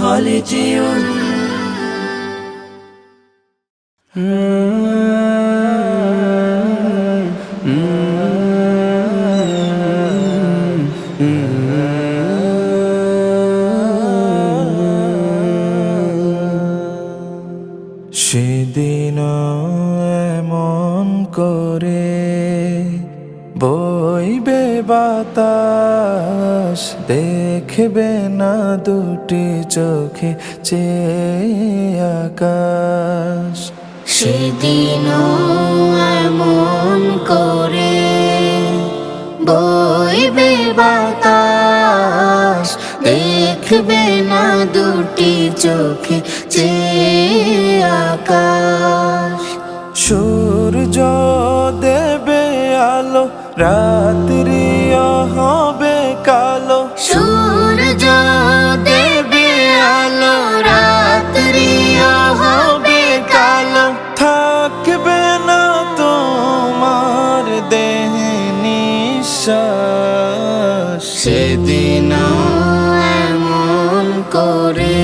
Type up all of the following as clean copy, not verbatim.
خالدون সেদিন এমন করে বইবে বাতাস, দেখবে না দুটি চোখে চেয়ে আকাশ। সেদিন এমন করে বইবে বাতাস, দেখবে না দুটি চোখে চেয়ে আকাশ। সূর্য দেবে আলো, রাত্রিও হবে কালো। সূর্য দেবে আলো, রাত্রিও হবে কালো। থাকবে না তোমার দেহে নিঃশ্বাস। সেদিন এমন করে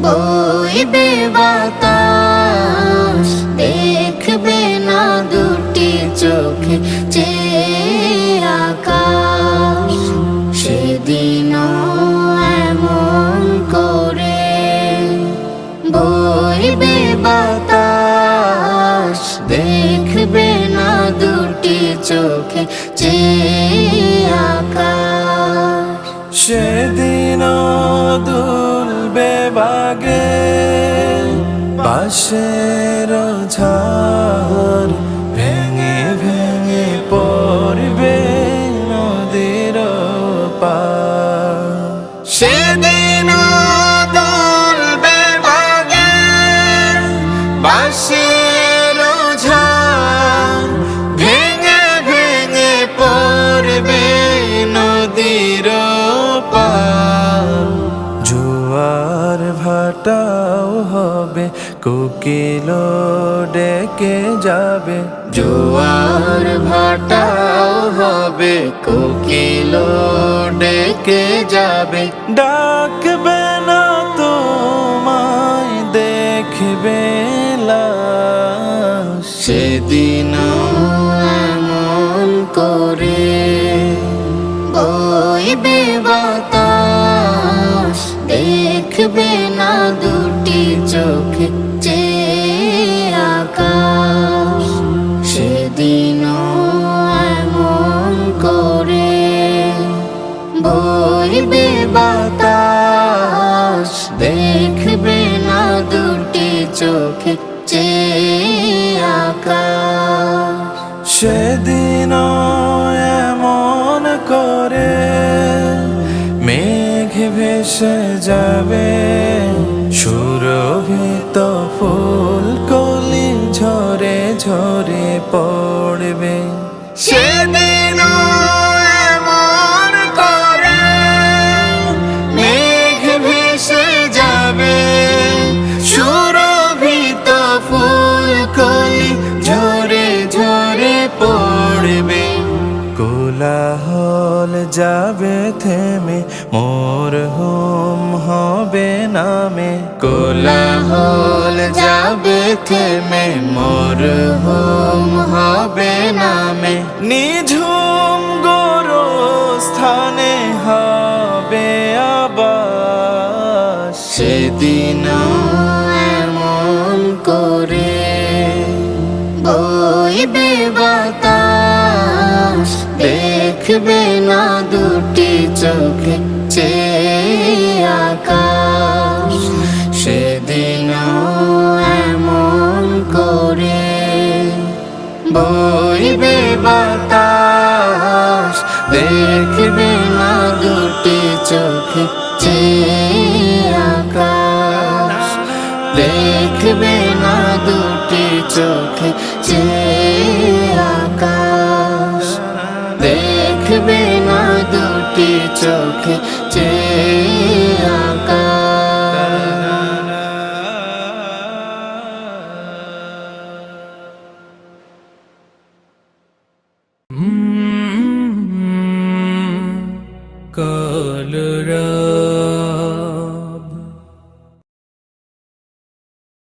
বইবে বাতাস, দেখবে না দুটি চোখে চেয়ে আকাশ। সেদিন এমন করে বইবে বাতাস, দেখবে না দুটি চোখে চেয়ে আকাশ। সেদিন দুলবে বাগে বাঁশের ঝাড়, ভেঙে ভেঙে পড়বে নদীর পার। সেদিন দুলবে বাগে বাঁশের ঝাড়, ভেঙে ভেঙে পড়বে নদীর পার। জোয়ার ভাটাও হবে, কোকিল ডেকে যাবে। জোয়ার ভাটাও হবে, কোকিল ডেকে যাবে। ডাকবে না তোমায়, দেখবে লাশ। সেদিন এমন করে বইবে বাতাস, দেখবে না দুটি চোখে চেয়ে আকাশ। সেদিন এমন করে বইবে বাতাস, দেখবে না দুটি চোখে চেয়ে আকাশ। সেদিন এমন করে মেঘ ভেসে যাবে, সুরভিত ফুলকলি ঝরে ঝরে পড়বে। সেদিন এমন করে মেঘ ভেসে যাবে, সুরভিত ফুলকলি ঝরে ঝরে পড়বে। কোলাহল যাবে থেমে, মরহুম হবে নামে। কোলাহল যাবে থেমে, মরহুম হবে নামে। নিঝুম গোরস্থানে হবে আবাস। সেদিন এমন করে বইবে বাতাস, দেখবে না দুটি চোখে চেয়ে আকাশ। সেদিন এমন করে বইবে বাতাস, দেখবে না দুটি চোখে চেয়ে